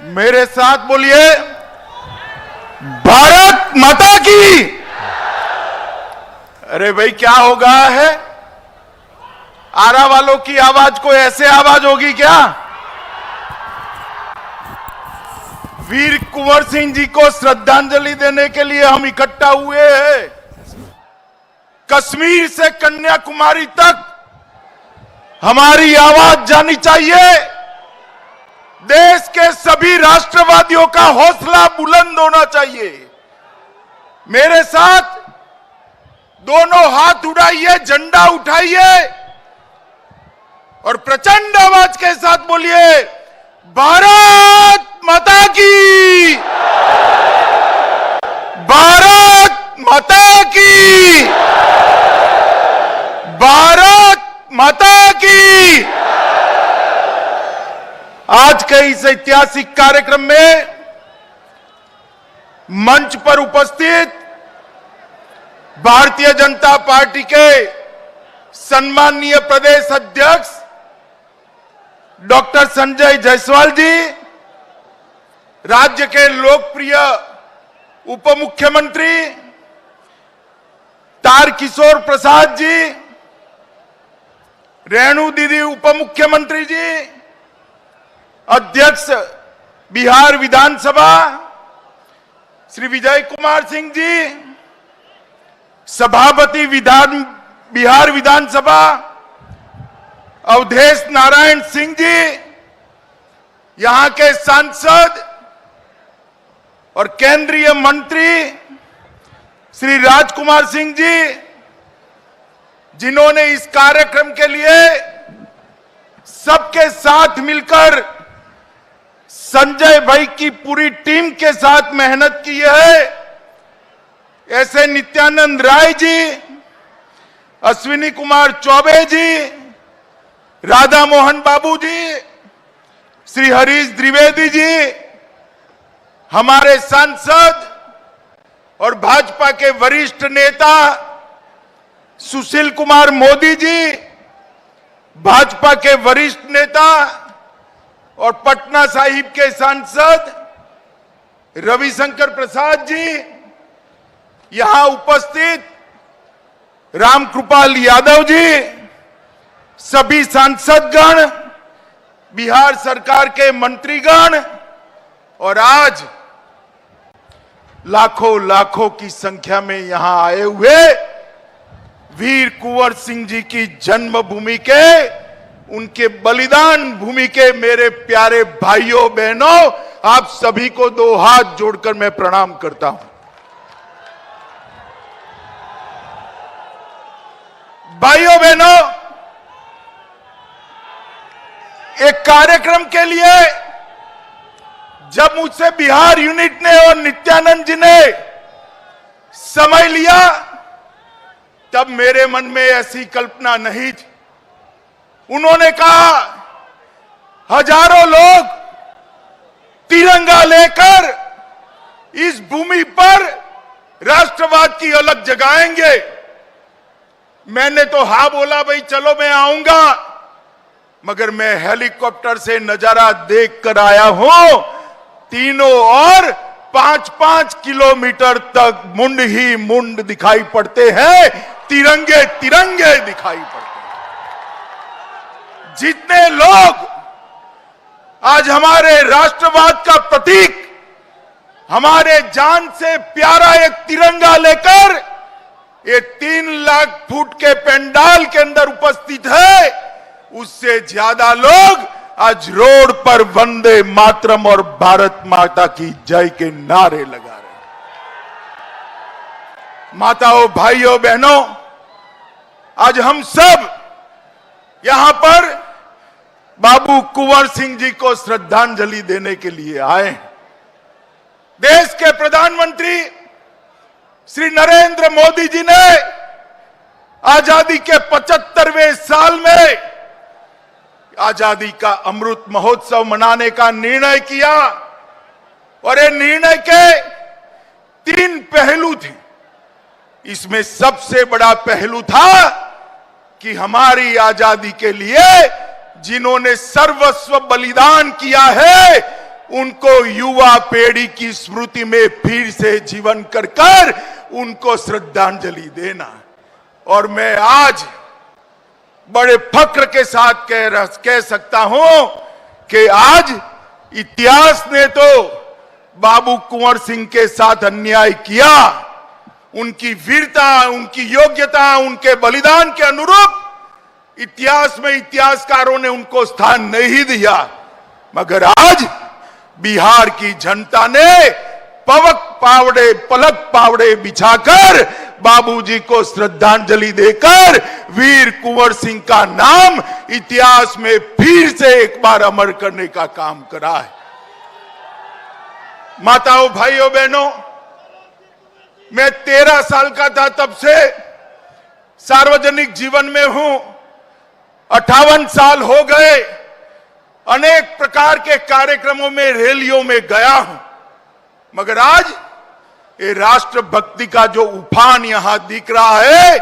मेरे साथ बोलिए, भारत माता की। अरे भाई क्या हो गया है? आरा वालों की आवाज को ऐसे आवाज होगी क्या? वीर कुंवर सिंह जी को श्रद्धांजलि देने के लिए हम इकट्ठा हुए हैं। कश्मीर से कन्याकुमारी तक हमारी आवाज जानी चाहिए। देश के सभी राष्ट्रवादियों का हौसला बुलंद होना चाहिए। मेरे साथ दोनों हाथ उठाइए, झंडा उठाइए और प्रचंड आवाज के साथ बोलिए, भारत माता की, भारत माता की, भारत माता की। आज के इस ऐतिहासिक कार्यक्रम में मंच पर उपस्थित भारतीय जनता पार्टी के सम्माननीय प्रदेश अध्यक्ष डॉक्टर संजय जायसवाल जी, राज्य के लोकप्रिय उप मुख्यमंत्री तारकिशोर प्रसाद जी, रेणु दीदी उप मुख्यमंत्री जी, अध्यक्ष बिहार विधानसभा श्री विजय कुमार सिंह जी, सभापति बिहार विधानसभा अवधेश नारायण सिंह जी, यहां के सांसद और केंद्रीय मंत्री श्री राजकुमार सिंह जी, जिन्होंने इस कार्यक्रम के लिए सबके साथ मिलकर संजय भाई की पूरी टीम के साथ मेहनत की है, ऐसे नित्यानंद राय जी, अश्विनी कुमार चौबे जी, राधा मोहन बाबू जी, श्री हरीश द्विवेदी जी, हमारे सांसद और भाजपा के वरिष्ठ नेता सुशील कुमार मोदी जी, भाजपा के वरिष्ठ नेता और पटना साहिब के सांसद रविशंकर प्रसाद जी, यहां उपस्थित रामकृपाल यादव जी, सभी सांसदगण, बिहार सरकार के मंत्रीगण और आज लाखों लाखों की संख्या में यहां आए हुए वीर कुंवर सिंह जी की जन्मभूमि के, उनके बलिदान भूमि के मेरे प्यारे भाइयों बहनों, आप सभी को दो हाथ जोड़कर मैं प्रणाम करता हूं। भाइयों बहनों, एक कार्यक्रम के लिए जब मुझसे बिहार यूनिट ने और नित्यानंद जी ने समय लिया, तब मेरे मन में ऐसी कल्पना नहीं थी। उन्होंने कहा, हजारों लोग तिरंगा लेकर इस भूमि पर राष्ट्रवाद की अलग जगाएंगे। मैंने तो हाँ बोला, भाई चलो मैं आऊंगा, मगर मैं हेलीकॉप्टर से नजारा देख कर आया हूं। तीनों और 5-5 किलोमीटर तक मुंड ही मुंड दिखाई पड़ते हैं, तिरंगे तिरंगे दिखाई पड़ते हैं। जितने लोग आज हमारे राष्ट्रवाद का प्रतीक, हमारे जान से प्यारा एक तिरंगा लेकर ये 3 लाख फुट के पंडाल के अंदर उपस्थित है, उससे ज्यादा लोग आज रोड पर वंदे मातरम और भारत माता की जय के नारे लगा रहे हैं। माताओं, भाइयों, बहनों, आज हम सब यहां पर बाबू कुंवर सिंह जी को श्रद्धांजलि देने के लिए आए। देश के प्रधानमंत्री श्री नरेंद्र मोदी जी ने आजादी के 75वें साल में आजादी का अमृत महोत्सव मनाने का निर्णय किया और ये निर्णय के 3 पहलू थे। इसमें सबसे बड़ा पहलू था कि हमारी आजादी के लिए जिन्होंने सर्वस्व बलिदान किया है उनको युवा पीढ़ी की स्मृति में फिर से जीवन कर उनको श्रद्धांजलि देना। और मैं आज बड़े फक्र के साथ कह सकता हूं कि आज इतिहास ने तो बाबू कुंवर सिंह के साथ अन्याय किया। उनकी वीरता, उनकी योग्यता, उनके बलिदान के अनुरूप इतिहास में इतिहासकारों ने उनको स्थान नहीं दिया, मगर आज बिहार की जनता ने पलक पावड़े बिछाकर बाबूजी को श्रद्धांजलि देकर वीर कुंवर सिंह का नाम इतिहास में फिर से एक बार अमर करने का काम करा है। माताओं, भाइयों, बहनों, मैं 13 साल का था तब से सार्वजनिक जीवन में हूं। 58 साल हो गए, अनेक प्रकार के कार्यक्रमों में, रैलियों में गया हूं, मगर आज ये राष्ट्रभक्ति का जो उफान यहां दिख रहा है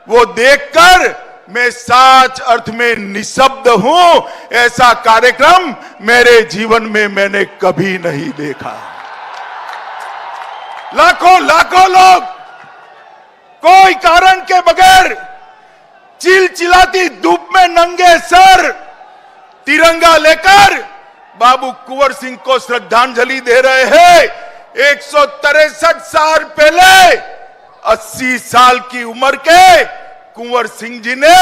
वो देखकर मैं सच अर्थ में निशब्द हूं। ऐसा कार्यक्रम मेरे जीवन में मैंने कभी नहीं देखा। लाखों लाखों लोग कोई कारण के बगैर चिलचिलाती धूप में नंगे सर तिरंगा लेकर बाबू कुंवर सिंह को श्रद्धांजलि दे रहे हैं। 163 साल पहले 80 साल की उम्र के कुंवर सिंह जी ने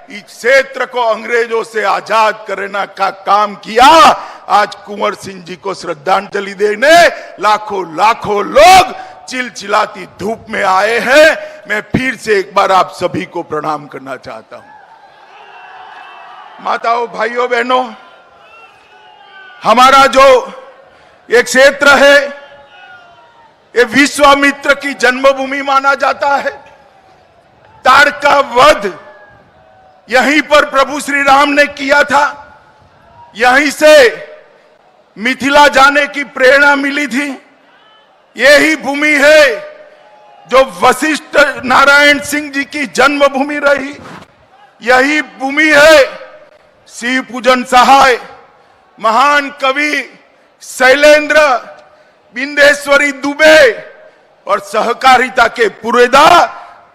इस क्षेत्र को अंग्रेजों से आजाद करने का काम किया। आज कुंवर सिंह जी को श्रद्धांजलि देने लाखों लाखों लोग चिलचिलाती धूप में आए हैं। मैं फिर से एक बार आप सभी को प्रणाम करना चाहता हूं। माताओं, भाइयों, बहनों, हमारा जो एक क्षेत्र है ये विश्वामित्र की जन्मभूमि माना जाता है। ताड़का वध यहीं पर प्रभु श्री राम ने किया था। यहीं से मिथिला जाने की प्रेरणा मिली थी। यही भूमि है जो वशिष्ठ नारायण सिंह जी की जन्मभूमि रही। यही भूमि है शिव पूजन सहाय, महान कवि शैलेंद्र, बिंदेश्वरी दुबे और सहकारिता के पुरेदा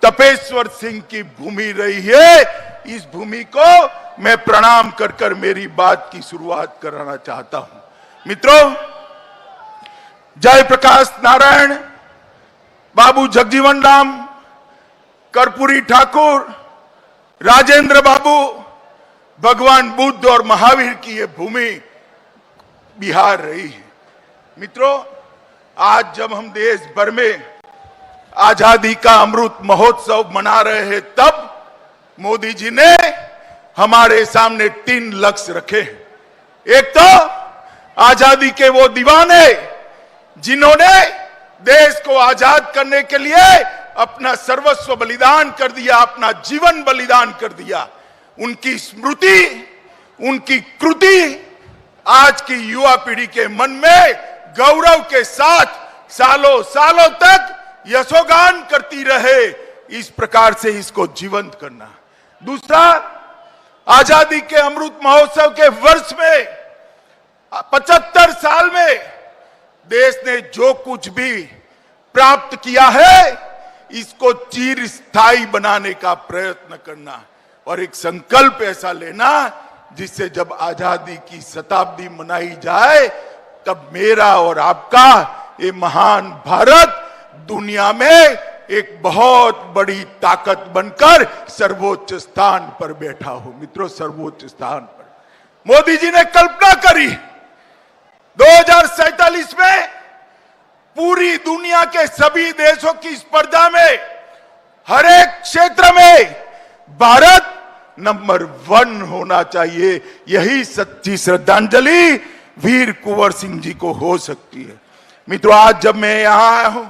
तपेश्वर सिंह की भूमि रही है। इस भूमि को मैं प्रणाम कर मेरी बात की शुरुआत करना चाहता हूं। मित्रों, जयप्रकाश नारायण, बाबू जगजीवन राम, कर्पूरी ठाकुर, राजेंद्र बाबू, भगवान बुद्ध और महावीर की यह भूमि बिहार रही है। मित्रों, आज जब हम देश भर में आजादी का अमृत महोत्सव मना रहे हैं, तब मोदी जी ने हमारे सामने 3 लक्ष्य रखे। एक तो आजादी के वो दीवाने जिन्होंने देश को आजाद करने के लिए अपना सर्वस्व बलिदान कर दिया, अपना जीवन बलिदान कर दिया, उनकी स्मृति, उनकी कृति आज की युवा पीढ़ी के मन में गौरव के साथ सालों सालों तक यशोगान करती रहे। इस प्रकार से इसको जीवंत करना। दूसरा, आजादी के अमृत महोत्सव के वर्ष में 75 साल में देश ने जो कुछ भी प्राप्त किया है इसको चिर स्थायी बनाने का प्रयत्न करना और एक संकल्प ऐसा लेना जिससे जब आजादी की शताब्दी मनाई जाए तब मेरा और आपका ये महान भारत दुनिया में एक बहुत बड़ी ताकत बनकर सर्वोच्च स्थान पर बैठा हो। मित्रों, सर्वोच्च स्थान पर मोदी जी ने कल्पना करी 2047 में पूरी दुनिया के सभी देशों की स्पर्धा में हर एक क्षेत्र में भारत नंबर 1 होना चाहिए। यही सच्ची श्रद्धांजलि वीर कुंवर सिंह जी को हो सकती है। मित्रों, आज जब मैं यहां आया हूं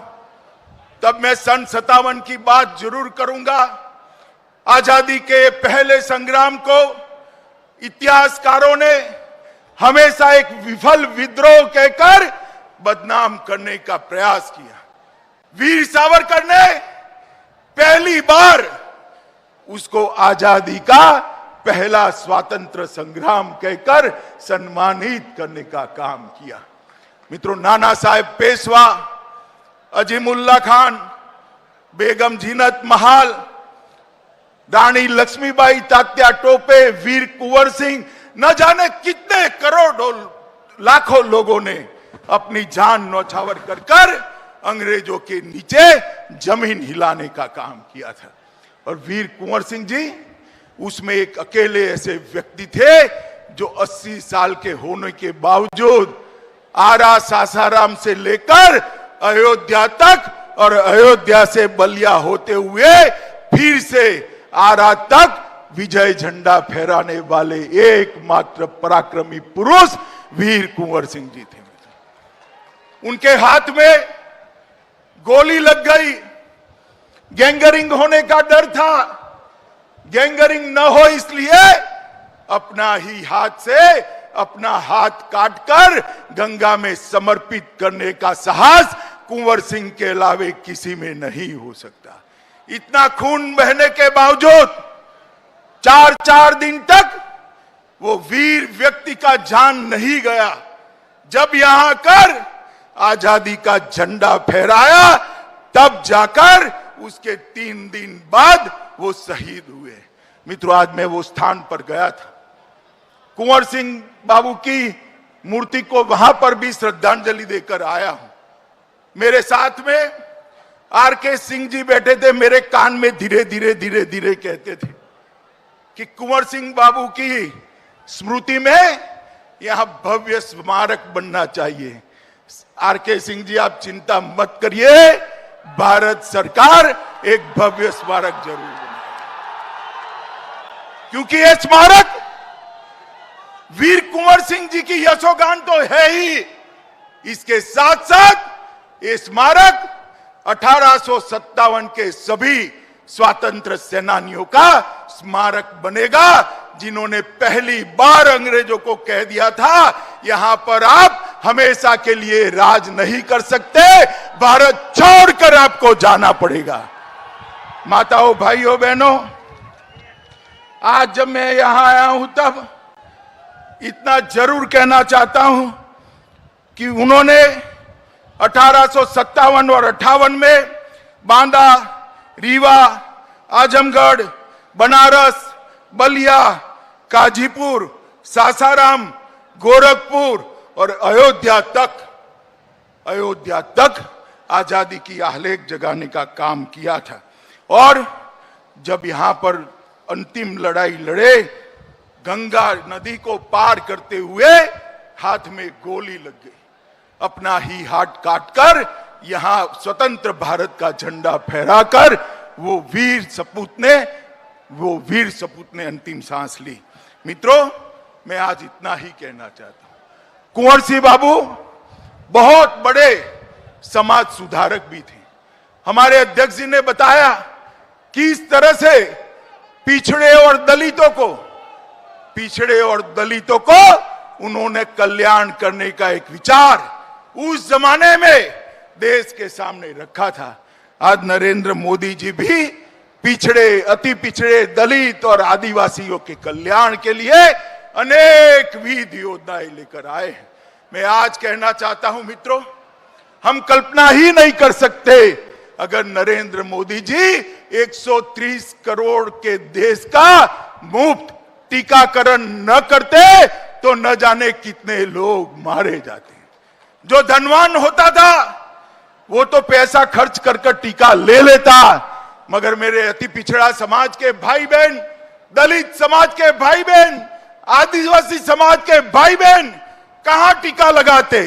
तब मैं सन 57 की बात जरूर करूंगा। आजादी के पहले संग्राम को इतिहासकारों ने हमेशा एक विफल विद्रोह कहकर बदनाम करने का प्रयास किया। वीर सावरकर ने पहली बार उसको आजादी का पहला स्वातंत्र संग्राम कहकर सम्मानित करने का काम किया। मित्रों, नाना साहेब पेशवा, अजीमुल्ला खान, बेगम जीनत महाल, रानी लक्ष्मीबाई तात्या टोपे, वीर कुंवर सिंह, न जाने कितने करोड़ों लाखों लोगों ने अपनी जान न्यौछावर कर कर अंग्रेजों के नीचे जमीन हिलाने का काम किया था। और वीर कुंवर सिंह जी उसमें एक अकेले ऐसे व्यक्ति थे जो 80 साल के होने के बावजूद आरा सासाराम से लेकर अयोध्या तक और अयोध्या से बलिया होते हुए फिर से आरा तक विजय झंडा फहराने वाले एकमात्र पराक्रमी पुरुष वीर कुंवर सिंह जी थे। उनके हाथ में गोली लग गई, गैंगरिंग होने का डर था। गैंगरिंग न हो इसलिए अपना ही हाथ से अपना हाथ काटकर गंगा में समर्पित करने का साहस कुंवर सिंह के अलावे किसी में नहीं हो सकता। इतना खून बहने के बावजूद 4 दिन तक वो वीर व्यक्ति का जान नहीं गया। जब यहां कर आजादी का झंडा फहराया तब जाकर उसके 3 दिन बाद वो शहीद हुए। मित्रों, आज मैं वो स्थान पर गया था, कुंवर सिंह बाबू की मूर्ति को वहां पर भी श्रद्धांजलि देकर आया हूं। मेरे साथ में आर.के. सिंह जी बैठे थे, मेरे कान में धीरे धीरे कहते थे कि कुंवर सिंह बाबू की स्मृति में यहां भव्य स्मारक बनना चाहिए। आर.के. सिंह जी, आप चिंता मत करिए, भारत सरकार एक भव्य स्मारक जरूर बनाएगी, क्योंकि यह स्मारक वीर कुंवर सिंह जी की यशोगान तो है ही, इसके साथ साथ ये स्मारक 1857 के सभी स्वतंत्र सेनानियों का स्मारक बनेगा, जिन्होंने पहली बार अंग्रेजों को कह दिया था यहां पर आप हमेशा के लिए राज नहीं कर सकते, भारत छोड़कर आपको जाना पड़ेगा। माताओं, भाइयों, बहनों, आज जब मैं यहां आया हूं तब इतना जरूर कहना चाहता हूं कि उन्होंने 1857 और 58 में बांदा, रीवा, आजमगढ़, बनारस, बलिया, काजीपुर, सासाराम, गोरखपुर और अयोध्या तक आजादी की आलेख जगाने का काम किया था। और जब यहां पर अंतिम लड़ाई लड़े, गंगा नदी को पार करते हुए हाथ में गोली लग गई, अपना ही हाथ काटकर यहां स्वतंत्र भारत का झंडा फहराकर वो वीर सपूत ने अंतिम सांस ली। मित्रों, मैं आज इतना ही कहना चाहता हूं, कुंवर सिंह बाबू बहुत बड़े समाज सुधारक भी थे। हमारे अध्यक्ष जी ने बताया कि इस तरह से पिछड़े और दलितों को उन्होंने कल्याण करने का एक विचार उस जमाने में देश के सामने रखा था। आज नरेंद्र मोदी जी भी पिछड़े, अति पिछड़े, दलित और आदिवासियों के कल्याण के लिए अनेक विध योजनाएं लेकर आए हैं। मैं आज कहना चाहता हूं मित्रों, हम कल्पना ही नहीं कर सकते अगर नरेंद्र मोदी जी 130 करोड़ के देश का मुफ्त टीकाकरण न करते तो न जाने कितने लोग मारे जाते। जो धनवान होता था वो तो पैसा खर्च कर टीका ले लेता, मगर मेरे अति पिछड़ा समाज के भाई बहन, दलित समाज के भाई बहन, आदिवासी समाज के भाई बहन कहां टीका लगाते?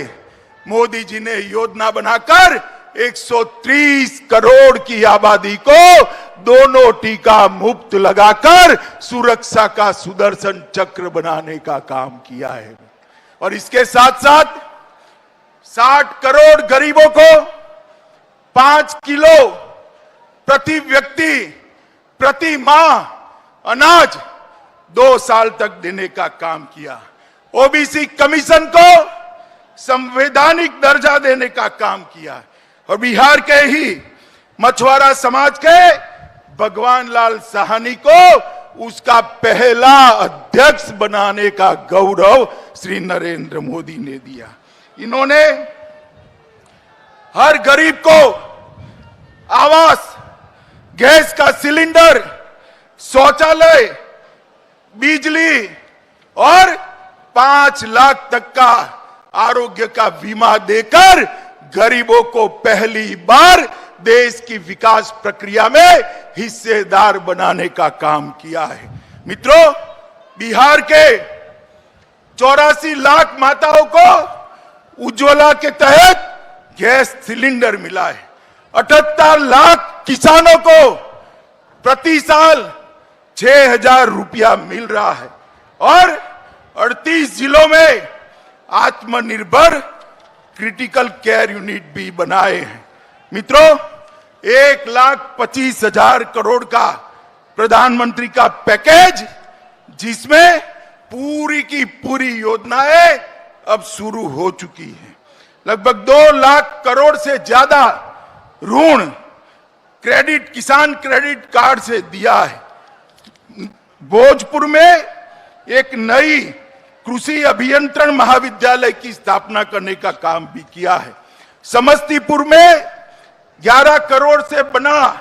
मोदी जी ने योजना बनाकर 130 करोड़ की आबादी को दोनों टीका मुफ्त लगाकर सुरक्षा का सुदर्शन चक्र बनाने का काम किया है। और इसके साथ साथ 60 करोड़ गरीबों को 5 किलो प्रति व्यक्ति प्रति माह अनाज 2 साल तक देने का काम किया। ओबीसी कमीशन को संवैधानिक दर्जा देने का काम किया। और बिहार के ही मछुआरा समाज के भगवान लाल साहनी को उसका पहला अध्यक्ष बनाने का गौरव श्री नरेंद्र मोदी ने दिया। इन्होंने हर गरीब को आवास, गैस का सिलेंडर, शौचालय, बिजली और 5 लाख तक का आरोग्य का बीमा देकर गरीबों को पहली बार देश की विकास प्रक्रिया में हिस्सेदार बनाने का काम किया है। मित्रों, बिहार के 84 लाख माताओं को उज्ज्वला के तहत गैस सिलेंडर मिला है। 78 लाख किसानों को प्रति साल 6,000 रुपया मिल रहा है और 38 जिलों में आत्मनिर्भर क्रिटिकल केयर यूनिट भी बनाए हैं। मित्रों, 1,25,000 करोड़ का प्रधानमंत्री का पैकेज, जिसमें पूरी की पूरी योजनाएं अब शुरू हो चुकी हैं। लगभग 2 लाख करोड़ से ज्यादा ऋण क्रेडिट, किसान क्रेडिट कार्ड से दिया है। भोजपुर में एक नई कृषि अभियंत्रण महाविद्यालय की स्थापना करने का काम भी किया है। समस्तीपुर में 11 करोड़ से बना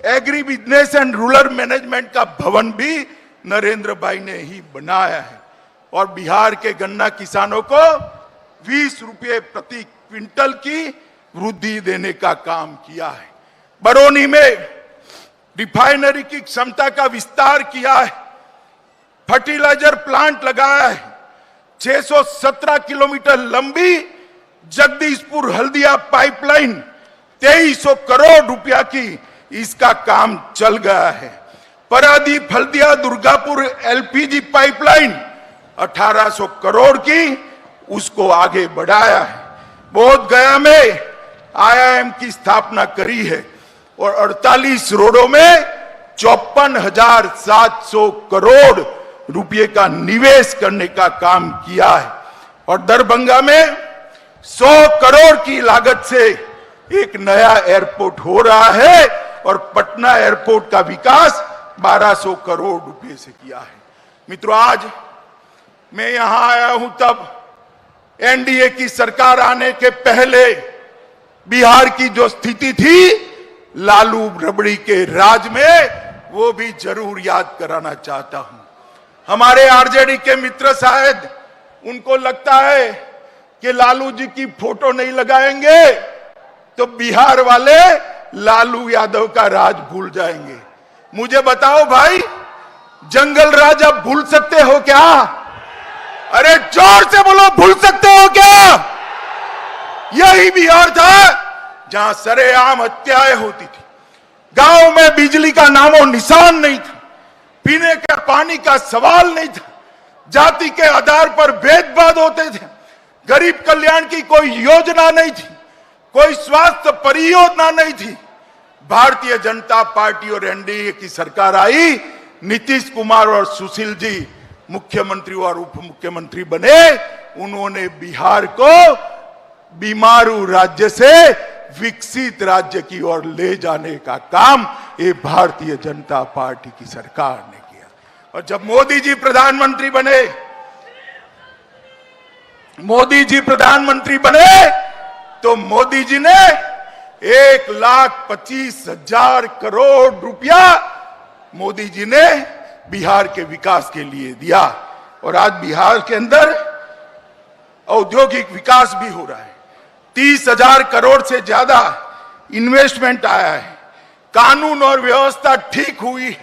agri business and rural management का भवन भी नरेंद्र भाई ने ही बनाया है। और बिहार के गन्ना किसानों को 20 रुपये प्रति क्विंटल की वृद्धि देने का काम किया है। बरौनी में रिफाइनरी की क्षमता का विस्तार किया है। फर्टिलाइजर प्लांट लगाया है। 617 किलोमीटर लंबी जगदीशपुर हल्दिया पाइपलाइन 2300 करोड़ रुपया की इसका काम चल गया है। परादीप हल्दिया दुर्गापुर एलपीजी पाइपलाइन 1800 करोड़ की उसको आगे बढ़ाया है। बोध गया में आईआईएम की स्थापना करी है और 48 रोडों में 54,700 करोड़ रुपये का निवेश करने का काम किया है। और दरभंगा में 100 करोड़ की लागत से एक नया एयरपोर्ट हो रहा है और पटना एयरपोर्ट का विकास 1200 करोड़ रुपए से किया है। मित्रों, आज मैं यहां आया हूं तब एनडीए की सरकार आने के पहले बिहार की जो स्थिति थी लालू रबड़ी के राज में, वो भी जरूर याद कराना चाहता हूं। हमारे आरजेडी के मित्र शायद उनको लगता है कि लालू जी की फोटो नहीं लगाएंगे तो बिहार वाले लालू यादव का राज भूल जाएंगे। मुझे बताओ भाई, जंगल राज अब भूल सकते हो क्या? अरे जोर से बोलो, भूल सकते हो क्या? यही बिहार था जहां सरेआम हत्याएं होती थी। गांव में बिजली का नामो निशान नहीं था। पीने का पानी का सवाल नहीं था। जाति के आधार पर भेदभाव होते थे। गरीब कल्याण की कोई योजना नहीं थी। कोई स्वास्थ्य परियोजना नहीं थी। भारतीय जनता पार्टी और एनडीए की सरकार आई, नीतीश कुमार और सुशील जी मुख्यमंत्री और उप मुख्यमंत्री बने। उन्होंने बिहार को बीमारू राज्य से विकसित राज्य की ओर ले जाने का काम ये भारतीय जनता पार्टी की सरकार ने किया। और जब मोदी जी प्रधानमंत्री बने तो मोदी जी ने 1,25,000 करोड़ रुपया मोदी जी ने बिहार के विकास के लिए दिया। और आज बिहार के अंदर औद्योगिक विकास भी हो रहा है। 30,000 करोड़ से ज्यादा इन्वेस्टमेंट आया है। कानून और व्यवस्था ठीक हुई।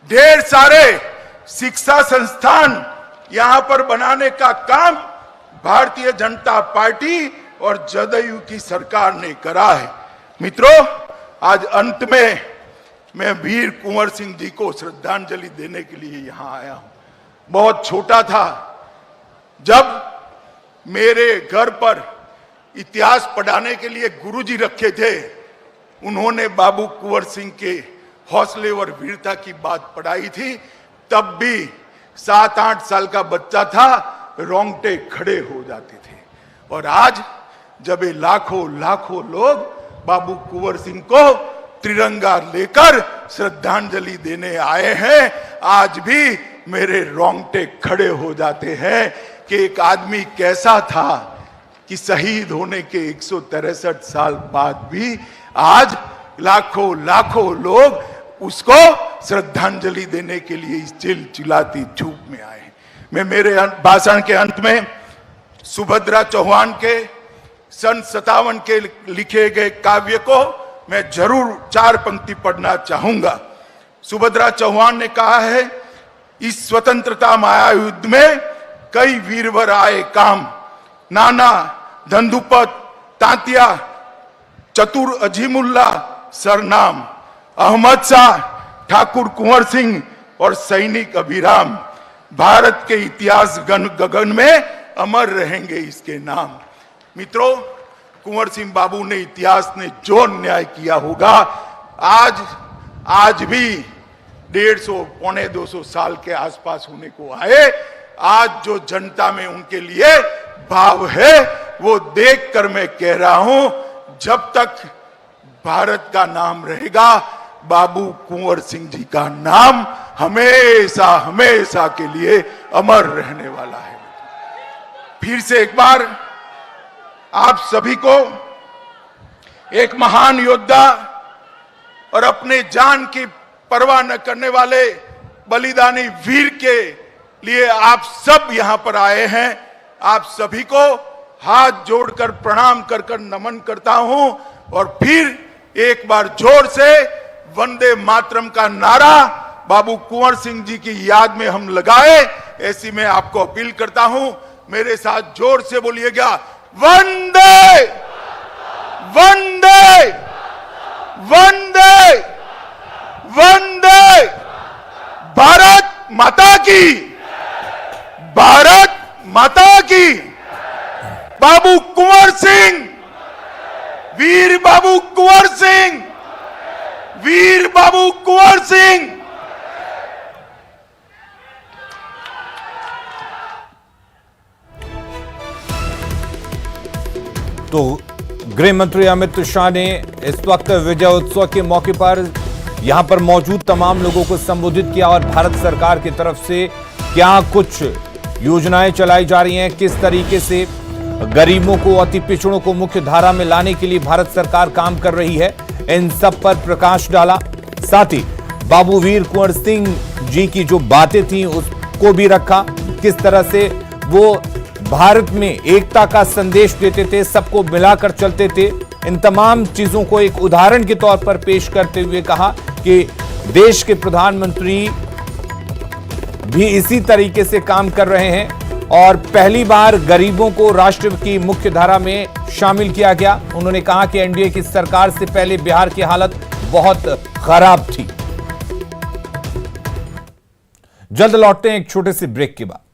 ढेर सारे शिक्षा संस्थान यहां पर बनाने का काम भारतीय जनता पार्टी और जदयू की सरकार ने करा है। मित्रों, आज अंत में मैं वीर कुंवर सिंह जी को श्रद्धांजलि देने के लिए यहां आया हूं। बहुत छोटा था जब मेरे घर पर इतिहास पढ़ाने के लिए गुरुजी रखे थे। उन्होंने बाबू कुंवर सिंह के हौसले और वीरता की बात पढ़ाई थी। तब भी 7-8 साल का बच्चा था, रोंगटे खड़े हो जाते थे। और आज जब ये लाखों लाखों लोग बाबू कुंवर सिंह को तिरंगा लेकर श्रद्धांजलि देने आए हैं, आज भी मेरे रोंगटे खड़े हो जाते हैं कि एक आदमी कैसा था कि शहीद होने के 163 साल बाद भी आज लाखों लाखों लोग उसको श्रद्धांजलि देने के लिए इस चिलचिलाती धूप में आए हैं। मैं मेरे भाषण के अंत में सुभद्रा चौहान के सन 57 के लिखे गए काव्य को मैं जरूर 4 पंक्ति पढ़ना चाहूंगा। सुभद्रा चौहान ने कहा है, इस स्वतंत्रता माया युद्ध में कई वीरवर आए काम, नाना धंधुपत तांतिया चतुर अजीमुल्ला सरनाम, अहमद शाह ठाकुर कुंवर सिंह और सैनिक अभिराम, भारत के इतिहास गगन में अमर रहेंगे इसके नाम। मित्रों, कुंवर सिंह बाबू ने इतिहास ने जो न्याय किया होगा, आज भी 150 पौने 200 साल के आसपास होने को आए, आज जो जनता में उनके लिए भाव है वो देखकर मैं कह रहा हूं, जब तक भारत का नाम रहेगा, बाबू कुंवर सिंह जी का नाम हमेशा हमेशा के लिए अमर रहने वाला है। फिर से एक बार आप सभी को एक महान योद्धा और अपने जान की परवाह न करने वाले बलिदानी वीर के लिए आप सब यहां पर आए हैं। आप सभी को हाथ जोड़कर प्रणाम कर नमन करता हूं और फिर एक बार जोर से वंदे मातरम का नारा बाबू कुंवर सिंह जी की याद में हम लगाए, ऐसी मैं आपको अपील करता हूं। मेरे साथ जोर से बोलिएगा, वंदे वंदे वंदे वंदे, भारत माता की, भारत माता की। बाबू कुंवर सिंह, वीर बाबू कुंवर सिंह, वीर बाबू कुंवर सिंह। तो गृह मंत्री अमित शाह ने इस वक्त विजय उत्सव के मौके पर यहां पर मौजूद तमाम लोगों को संबोधित किया और भारत सरकार की तरफ से क्या कुछ योजनाएं चलाई जा रही हैं, किस तरीके से गरीबों को, अति पिछड़ों को मुख्य धारा में लाने के लिए भारत सरकार काम कर रही है, इन सब पर प्रकाश डाला। साथ ही बाबू वीर कुंवर सिंह जी की जो बातें थी उसको भी रखा, किस तरह से वो भारत में एकता का संदेश देते थे, सबको मिलाकर चलते थे। इन तमाम चीजों को एक उदाहरण के तौर पर पेश करते हुए कहा कि देश के प्रधानमंत्री भी इसी तरीके से काम कर रहे हैं और पहली बार गरीबों को राष्ट्र की मुख्य धारा में शामिल किया गया। उन्होंने कहा कि एनडीए की सरकार से पहले बिहार की हालत बहुत खराब थी। जल्द लौटते हैं एक छोटे से ब्रेक के बाद।